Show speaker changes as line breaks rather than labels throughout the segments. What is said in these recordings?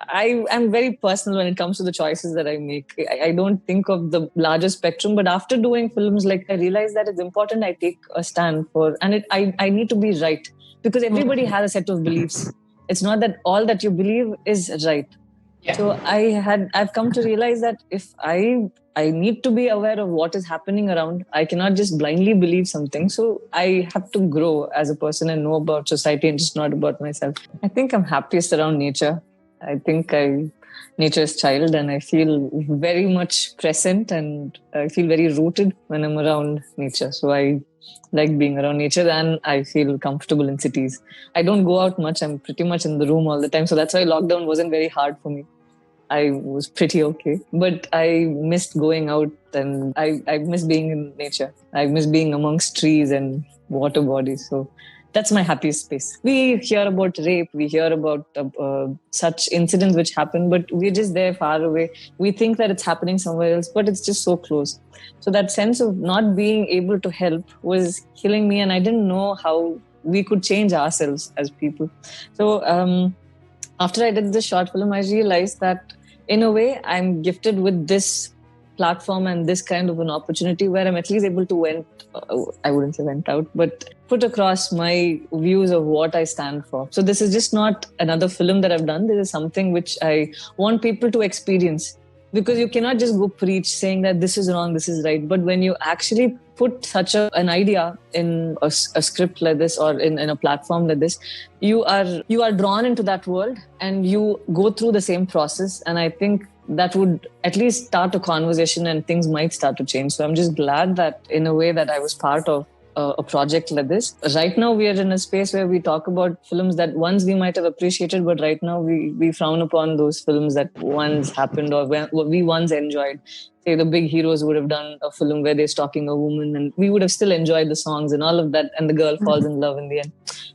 I am very personal when it comes to the choices that I make. I don't think of the larger spectrum, but after doing films, like I realize that it's important I take a stand for, and I need to be right, because everybody has a set of beliefs. It's not that all that you believe is right.
Yeah.
So I've come to realize that if I need to be aware of what is happening around. I cannot just blindly believe something. So I have to grow as a person and know about society and just not about myself. I think I'm happiest around nature. I think I nature's child, and I feel very much present and I feel very rooted when I'm around nature. So I like being around nature, and I feel comfortable in cities. I don't go out much. I'm pretty much in the room all the time. So that's why lockdown wasn't very hard for me. I was pretty okay, but I missed going out, and I miss being in nature. I miss being amongst trees and water bodies. So that's my happiest space. We hear about rape, we hear about such incidents which happen, but we're just there far away. We think that it's happening somewhere else, but it's just so close. So that sense of not being able to help was killing me, and I didn't know how we could change ourselves as people. So after I did this short film, I realized that in a way, I'm gifted with this platform and this kind of an opportunity where I'm at least able to I wouldn't say went out, but put across my views of what I stand for. So this is just not another film that I've done. This is something which I want people to experience, because you cannot just go preach saying that this is wrong, this is right. But when you actually put such an idea in a script like this, or in a platform like this, you are drawn into that world and you go through the same process. And I think that would at least start a conversation and things might start to change. So I'm just glad that in a way that I was part of a project like this. Right now, we are in a space where we talk about films that once we might have appreciated, but right now we frown upon those films that once happened or we once enjoyed. Say the big heroes would have done a film where they're stalking a woman, and we would have still enjoyed the songs and all of that, and the girl falls in love in the end.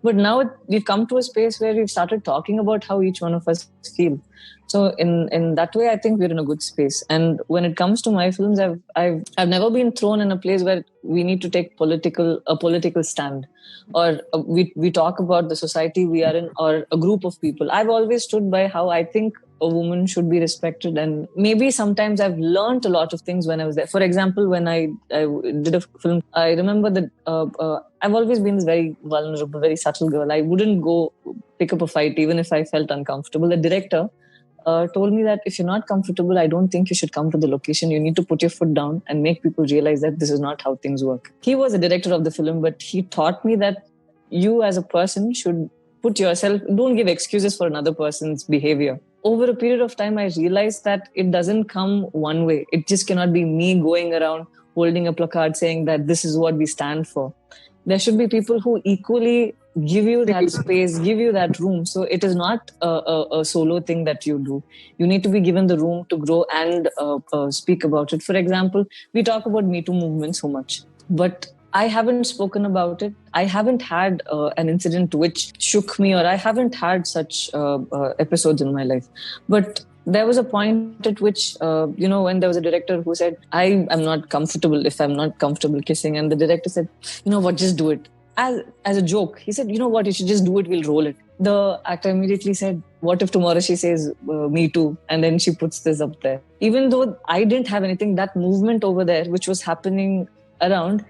But now we've come to a space where we've started talking about how each one of us feel. So in that way, I think we're in a good space. And when it comes to my films, I've never been thrown in a place where we need to take a political stand, or we talk about the society we are in, or a group of people. I've always stood by how I think a woman should be respected, and maybe sometimes I've learned a lot of things when I was there. For example, when I did a film, I remember that I've always been this very vulnerable, very subtle girl. I wouldn't go pick up a fight even if I felt uncomfortable. The director told me that if you're not comfortable, I don't think you should come to the location. You need to put your foot down and make people realize that this is not how things work. He was the director of the film, but he taught me that you as a person should don't give excuses for another person's behavior. Over a period of time, I realized that it doesn't come one way. It just cannot be me going around holding a placard saying that this is what we stand for. There should be people who equally give you that space, give you that room. So it is not a solo thing that you do. You need to be given the room to grow and speak about it. For example, we talk about Me Too movement so much, but I haven't spoken about it. I haven't had an incident which shook me, or I haven't had such episodes in my life. But there was a point at which, when there was a director who said, I am not comfortable if I'm not comfortable kissing. And the director said, you know what, just do it. As a joke, he said, you know what, you should just do it, we'll roll it. The actor immediately said, what if tomorrow she says, me too? And then she puts this up there. Even though I didn't have anything, that movement over there, which was happening around,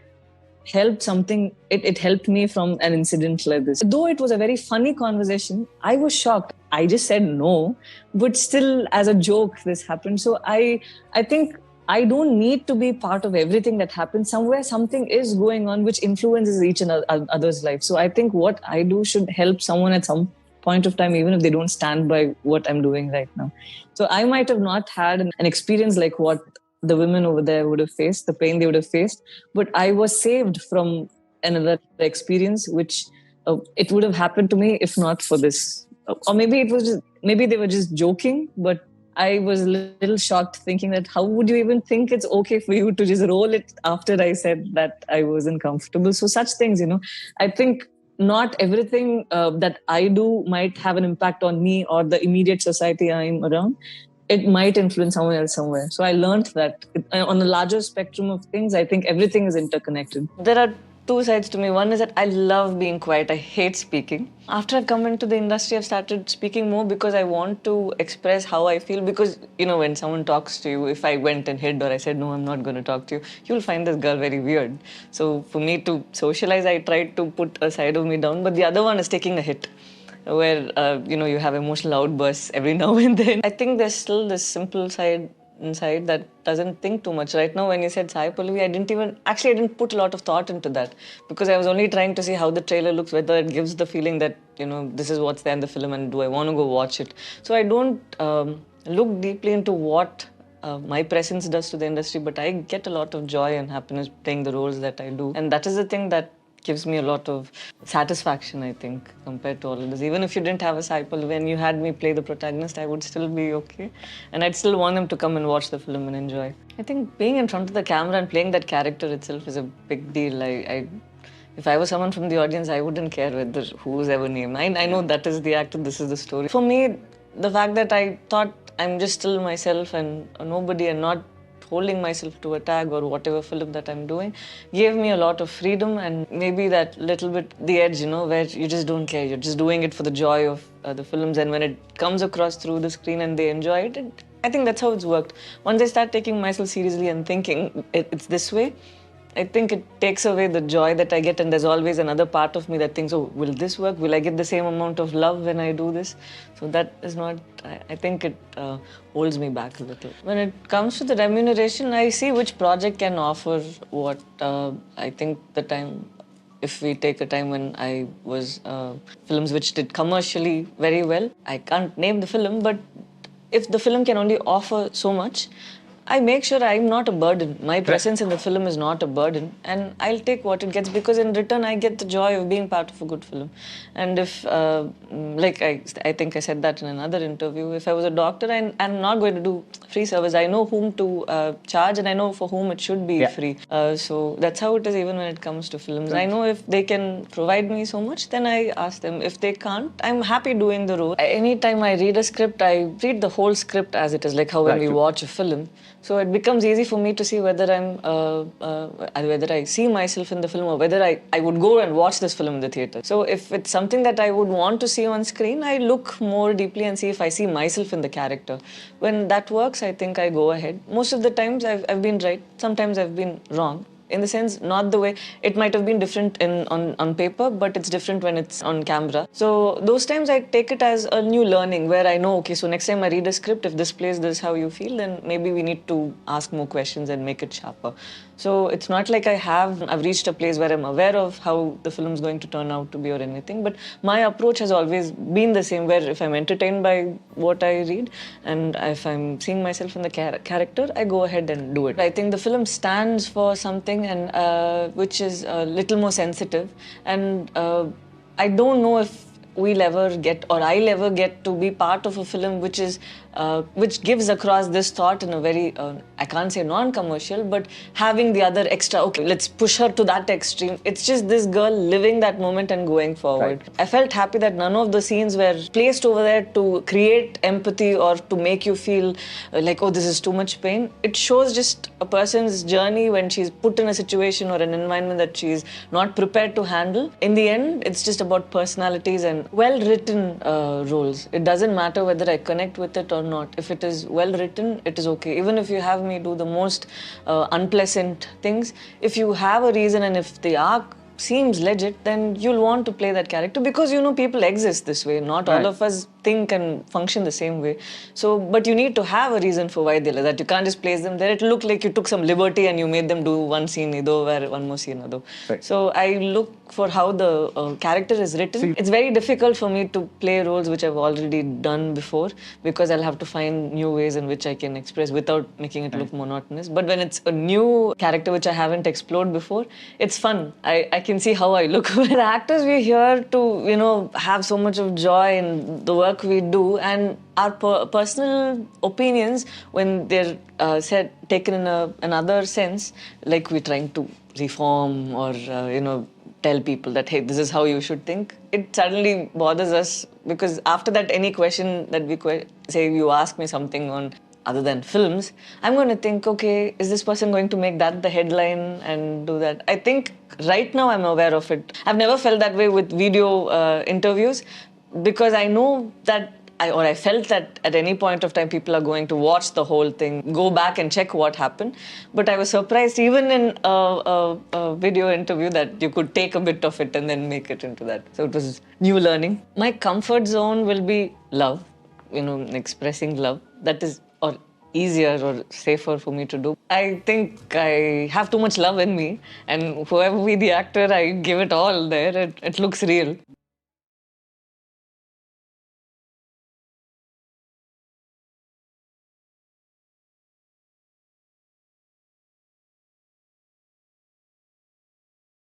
helped something. It helped me from an incident like this. Though it was a very funny conversation, I was shocked. I just said no, but still as a joke, this happened. So I think I don't need to be part of everything that happens. Somewhere something is going on which influences each and other's life. So I think what I do should help someone at some point of time, even if they don't stand by what I'm doing right now. So I might have not had an experience like what the women over there would have faced, the pain they would have faced, but I was saved from another experience, which it would have happened to me if not for this. Or maybe they were just joking, but I was a little shocked thinking that how would you even think it's okay for you to just roll it after I said that I wasn't comfortable. So such things, I think not everything that I do might have an impact on me or the immediate society I'm around. It might influence someone else somewhere. So I learned that on a larger spectrum of things, I think everything is interconnected. There are two sides to me. One is that I love being quiet. I hate speaking. After I've come into the industry, I've started speaking more because I want to express how I feel. Because, when someone talks to you, if I went and hid or I said, no, I'm not going to talk to you, you'll find this girl very weird. So for me to socialize, I tried to put a side of me down. But the other one is taking a hit where, you have emotional outbursts every now and then. I think there's still this simple side inside that doesn't think too much. Right now, when you said Sai Pallavi, I didn't put a lot of thought into that because I was only trying to see how the trailer looks, whether it gives the feeling that, this is what's there in the film and do I want to go watch it. So I don't look deeply into what my presence does to the industry, but I get a lot of joy and happiness playing the roles that I do. And that is the thing that gives me a lot of satisfaction, I think, compared to all of this. Even if you didn't have a cycle, when you had me play the protagonist, I would still be okay. And I'd still want them to come and watch the film and enjoy. I think being in front of the camera and playing that character itself is a big deal. If I was someone from the audience, I wouldn't care whether who's ever named. I know that is the actor, this is the story. For me, the fact that I thought I'm just still myself and nobody and not holding myself to a tag or whatever film that I'm doing gave me a lot of freedom and maybe that little bit the edge, where you just don't care. You're just doing it for the joy of the films, and when it comes across through the screen and they enjoy it, I think that's how it's worked. Once I start taking myself seriously and thinking it's this way, I think it takes away the joy that I get, and there's always another part of me that thinks, oh, will this work? Will I get the same amount of love when I do this? So that is not, I think it holds me back a little. When it comes to the remuneration, I see which project can offer what. I think the time, if we take a time when I was films which did commercially very well, I can't name the film, but if the film can only offer so much, I make sure I'm not a burden. My presence in the film is not a burden, and I'll take what it gets because in return I get the joy of being part of a good film. And if, like I think I said that in another interview, if I was a doctor, I'm not going to do free service. I know whom to charge, and I know for whom it should be free. So that's how it is even when it comes to films. I know if they can provide me so much, then I ask them. If they can't, I'm happy doing the role. Anytime I read a script, I read the whole script as it is, like how when we watch a film. So it becomes easy for me to see whether whether I see myself in the film or whether I would go and watch this film in the theatre. So if it's something that I would want to see on screen, I look more deeply and see if I see myself in the character. When that works, I think I go ahead. Most of the times I've been right. Sometimes I've been wrong. In the sense, not the way, it might have been different on paper, but it's different when it's on camera. So those times I take it as a new learning where I know, okay, so next time I read a script, if this plays this is how you feel, then maybe we need to ask more questions and make it sharper. So it's not like I've reached a place where I'm aware of how the film's going to turn out to be or anything, but my approach has always been the same, where if I'm entertained by what I read and if I'm seeing myself in the character, I go ahead and do it. I think the film stands for something and which is a little more sensitive, and I don't know if we'll ever get, or I'll ever get to be part of a film which gives across this thought in a very, I can't say non-commercial, but having the other extra, okay, let's push her to that extreme. It's just this girl living that moment and going forward. Right. I felt happy that none of the scenes were placed over there to create empathy or to make you feel like, oh, this is too much pain. It shows just a person's journey when she's put in a situation or an environment that she's not prepared to handle. In the end, it's just about personalities and well-written roles. It doesn't matter whether I connect with it or not. If it is well written, it is okay. Even if you have me do the most unpleasant things, if you have a reason and if the arc seems legit, then you'll want to play that character because people exist this way. Not all of us think and function the same way. So, but you need to have a reason for why they're like that. You can't just place them there. It'll look like you took some liberty and you made them do one scene, one more scene. Right. So I look for how the character is written. It's very difficult for me to play roles which I've already done before because I'll have to find new ways in which I can express without making it look monotonous. But when it's a new character which I haven't explored before, it's fun. I can see how I look. The actors we're here to, have so much of joy in the work we do, and our personal opinions, when they're taken in another sense, like we're trying to reform or, tell people that, hey, this is how you should think, it suddenly bothers us because after that, any question that say you ask me something on other than films, I'm going to think, okay, is this person going to make that the headline and do that? I think right now I'm aware of it. I've never felt that way with video interviews, because I know that I felt that at any point of time people are going to watch the whole thing, go back and check what happened. But I was surprised even in a video interview that you could take a bit of it and then make it into that. So it was new learning. My comfort zone will be love, expressing love. That is or easier or safer for me to do. I think I have too much love in me, and whoever be the actor, I give it all there. It looks real.